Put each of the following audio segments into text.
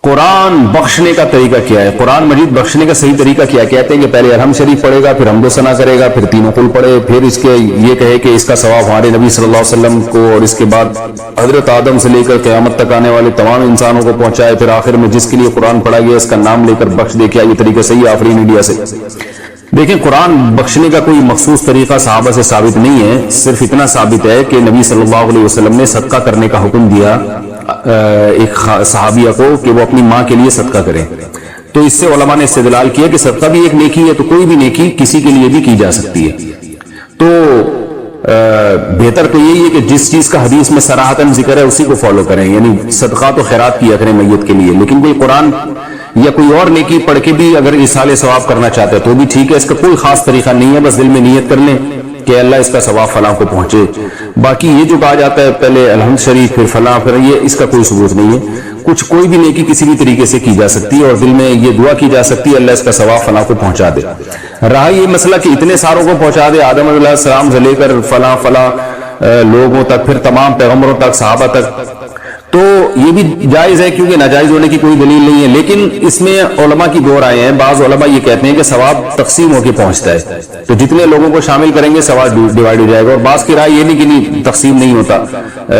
قرآن بخشنے کا طریقہ کیا ہے؟ قرآن مجید بخشنے کا صحیح طریقہ کیا ہے؟ کہتے ہیں کہ پہلے الحمد شریف پڑھے گا، پھر حمد و ثنا کرے گا، پھر تینوں قل پڑھے، پھر اس کے یہ کہے کہ اس کا ثواب ہمارے نبی صلی اللہ علیہ وسلم کو اور اس کے بعد حضرت آدم سے لے کر قیامت تک آنے والے تمام انسانوں کو پہنچائے، پھر آخر میں جس کے لیے قرآن پڑھا گیا اس کا نام لے کر بخش دے. کیا یہ طریقہ صحیح ہے آفرین انڈیا سے؟ دیکھیں، قرآن بخشنے کا کوئی مخصوص طریقہ صحابہ سے ثابت نہیں ہے. صرف اتنا ثابت ہے کہ نبی صلی اللہ علیہ وسلم نے صدقہ کرنے کا حکم دیا ایک صحابیہ کو کہ وہ اپنی ماں کے لیے صدقہ کرے. تو اس سے علماء نے استدلال کیا کہ صدقہ بھی ایک نیکی ہے، تو کوئی بھی نیکی کسی کے لیے بھی کی جا سکتی ہے. تو بہتر تو یہی ہے کہ جس چیز کا حدیث میں صراحتاً ذکر ہے اسی کو فالو کریں، یعنی صدقات و خیرات کیا کریں میت کے لیے. لیکن کوئی قرآن یا کوئی اور نیکی پڑھ کے بھی اگر ایصال ثواب کرنا چاہتے ہیں تو بھی ٹھیک ہے. اس کا کوئی خاص طریقہ نہیں ہے، بس دل میں نیت کر لیں کہ اللہ اس کا ثواب فلاں کو پہنچے. باقی یہ جو کہا جاتا ہے پہلے الحمد شریف پھر فلاں پھر یہ، اس کا کوئی ثبوت نہیں ہے. کوئی بھی نیکی کسی بھی طریقے سے کی جا سکتی ہے اور دل میں یہ دعا کی جا سکتی ہے اللہ اس کا ثواب فلاں کو پہنچا دے. رہا یہ مسئلہ کہ اتنے ساروں کو پہنچا دے، آدم علیہ السلام سے لے کر فلاں لوگوں تک، پھر تمام پیغمبروں تک، صحابہ تک، تو یہ بھی جائز ہے کیونکہ ناجائز ہونے کی کوئی دلیل نہیں ہے. لیکن اس میں علماء کی دو رائے ہیں. بعض علماء یہ کہتے ہیں کہ ثواب تقسیم ہو کے پہنچتا ہے، تو جتنے لوگوں کو شامل کریں گے ثواب ڈیوائیڈ ہو جائے گا. اور بعض کی رائے یہ نہیں کہ نہیں تقسیم نہیں ہوتا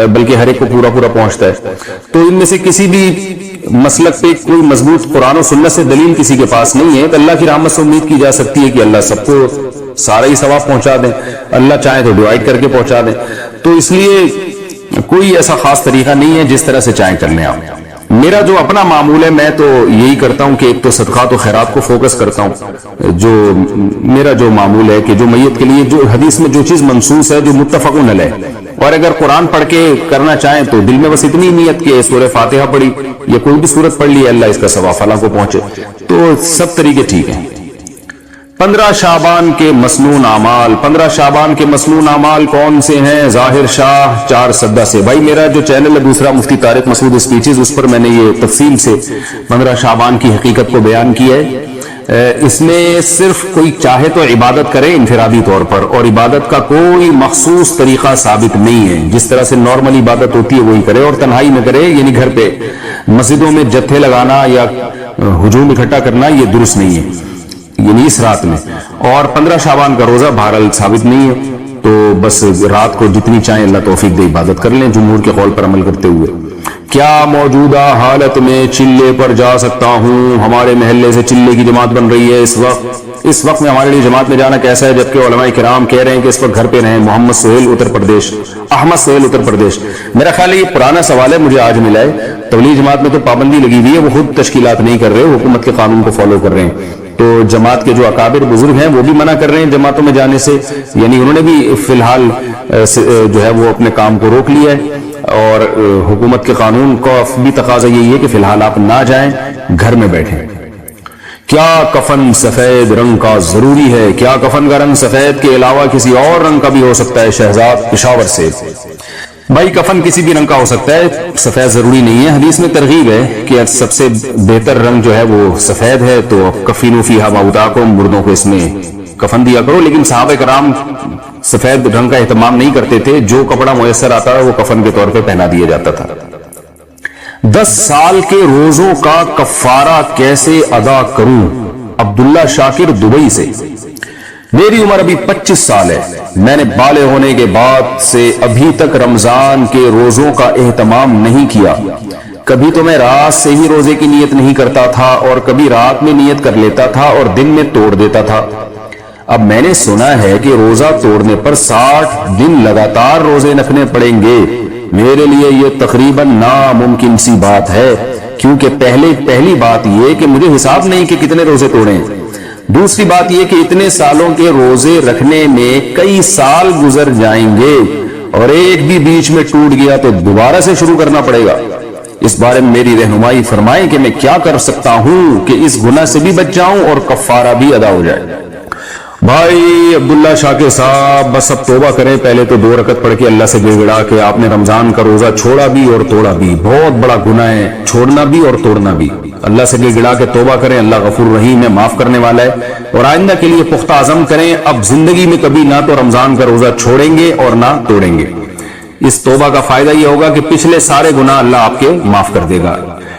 بلکہ ہر ایک کو پورا پورا پہنچتا ہے. تو ان میں سے کسی بھی مسلک پہ کوئی مضبوط قرآن و سنت سے دلیل کسی کے پاس نہیں ہے. تو اللہ کی رحمت سے امید کی جا سکتی ہے کہ اللہ سب کو سارا ہی ثواب پہنچا دیں، اللہ چاہے تو ڈیوائیڈ کر کے پہنچا دیں. تو اس لیے کوئی ایسا خاص طریقہ نہیں ہے، جس طرح سے چاہیں کر لیں آپ. میرا جو اپنا معمول ہے میں تو یہی کرتا ہوں کہ ایک تو صدقات و خیرات کو فوکس کرتا ہوں. جو میرا جو معمول ہے کہ جو میت کے لیے جو حدیث میں جو چیز منصوص ہے، جو متفق علیہ، اور اگر قرآن پڑھ کے کرنا چاہیں تو دل میں بس اتنی نیت کہ سورہ فاتحہ پڑھی یا کوئی بھی سورت پڑھ لی اللہ اس کا ثواب فلاں کو پہنچے، تو سب طریقے ٹھیک ہیں. 15 شعبان کے مسنون اعمال. 15 شعبان کے مسنون اعمال کون سے ہیں؟ ظاہر شاہ 4 سدہ سے. بھائی میرا جو چینل ہے دوسرا مفتی طارق مسعود اسپیچز، اس پر میں نے یہ تفصیل سے 15 شعبان کی حقیقت کو بیان کیا ہے. اس میں صرف کوئی چاہے تو عبادت کرے انفرادی طور پر، اور عبادت کا کوئی مخصوص طریقہ ثابت نہیں ہے. جس طرح سے نارمل عبادت ہوتی ہے وہی کرے، اور تنہائی میں کرے، یعنی گھر پہ. مسجدوں میں جتھے لگانا یا ہجوم اکٹھا کرنا یہ درست نہیں ہے، یعنی اس رات میں. اور 15 شعبان کا روزہ بہرحال ثابت نہیں ہے، تو بس رات کو جتنی چاہیں اللہ توفیق دے عبادت کر لیں جمہور کے قول پر عمل کرتے ہوئے. کیا موجودہ حالت میں چلے پر جا سکتا ہوں؟ ہمارے محلے سے چلے کی جماعت بن رہی ہے اس وقت میں ہمارے لیے جماعت میں جانا کیسا ہے؟ جبکہ علماء کرام کہہ رہے ہیں کہ اس وقت گھر پہ رہیں. محمد سہیل اتر پردیش، احمد سہیل اتر پردیش. میرا خیال ہے یہ پرانا سوال ہے، مجھے آج ملا ہے. تبلیغ جماعت میں تو پابندی لگی ہوئی ہے، وہ خود تشکیلات نہیں کر رہے، حکومت کے قانون کو فالو کر رہے ہیں. تو جماعت کے جو اکابر بزرگ ہیں وہ بھی منع کر رہے ہیں جماعتوں میں جانے سے، یعنی انہوں نے بھی فی الحال جو ہے وہ اپنے کام کو روک لیا ہے. اور حکومت کے قانون کا بھی تقاضا یہی ہے کہ فی الحال آپ نہ جائیں، گھر میں بیٹھیں. کیا کفن سفید رنگ کا ضروری ہے؟ کیا کفن کا رنگ سفید کے علاوہ کسی اور رنگ کا بھی ہو سکتا ہے؟ شہزاد پشاور سے. بھائی کفن کسی بھی رنگ کا ہو سکتا ہے، سفید ضروری نہیں ہے. حدیث میں ترغیب ہے کہ سب سے بہتر رنگ جو ہے وہ سفید ہے، تو کفینوا فیہا موتاکم، مردوں کو اس میں کفن دیا کرو. لیکن صحابہ کرام سفید رنگ کا اہتمام نہیں کرتے تھے، جو کپڑا میسر آتا وہ کفن کے طور پہ پہنا دیا جاتا تھا. 10 سال کے روزوں کا کفارہ کیسے ادا کروں؟ عبداللہ شاکر دبئی سے. میری عمر ابھی 25 سال ہے. میں نے بالغ ہونے کے بعد سے ابھی تک رمضان کے روزوں کا اہتمام نہیں کیا. کبھی تو میں رات سے ہی روزے کی نیت نہیں کرتا تھا، اور کبھی رات میں نیت کر لیتا تھا اور دن میں توڑ دیتا تھا. اب میں نے سنا ہے کہ روزہ توڑنے پر 60 دن لگاتار روزے رکھنے پڑیں گے. میرے لیے یہ تقریباً ناممکن سی بات ہے، کیونکہ پہلی بات یہ کہ مجھے حساب نہیں کہ کتنے روزے توڑیں. دوسری بات یہ کہ اتنے سالوں کے روزے رکھنے میں کئی سال گزر جائیں گے، اور ایک بھی بیچ میں ٹوٹ گیا تو دوبارہ سے شروع کرنا پڑے گا. اس بارے میں میری رہنمائی فرمائیں کہ میں کیا کر سکتا ہوں کہ اس گناہ سے بھی بچ جاؤں اور کفارہ بھی ادا ہو جائے. بھائی عبداللہ شاکر صاحب بس اب توبہ کریں. پہلے تو 2 رکعت پڑھ کے اللہ سے گڑ گڑا کہ آپ نے رمضان کا روزہ چھوڑا بھی اور توڑا بھی. بہت بڑا گناہ ہے چھوڑنا بھی اور توڑنا بھی. اللہ سے گڑ گڑا کے توبہ کریں، اللہ غفور رحیم ہے، معاف کرنے والا ہے. اور آئندہ کے لیے پختہ عزم کریں، اب زندگی میں کبھی نہ تو رمضان کا روزہ چھوڑیں گے اور نہ توڑیں گے. اس توبہ کا فائدہ یہ ہوگا کہ پچھلے سارے گناہ اللہ آپ کے معاف کر دے گا.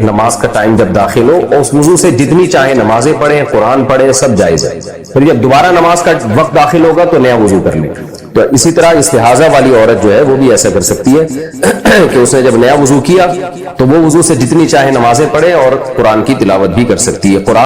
نماز کا ٹائم جب داخل ہو، اور اس وضو سے جتنی چاہے نمازیں پڑھے، قرآن پڑھے، سب جائز ہے. پھر جب دوبارہ نماز کا وقت داخل ہوگا تو نیا وضو کر لے. تو اسی طرح استحاضہ والی عورت جو ہے وہ بھی ایسا کر سکتی ہے کہ اس نے جب نیا وضو کیا تو وہ وضو سے جتنی چاہے نمازیں پڑھے اور قرآن کی تلاوت بھی کر سکتی ہے. قرآن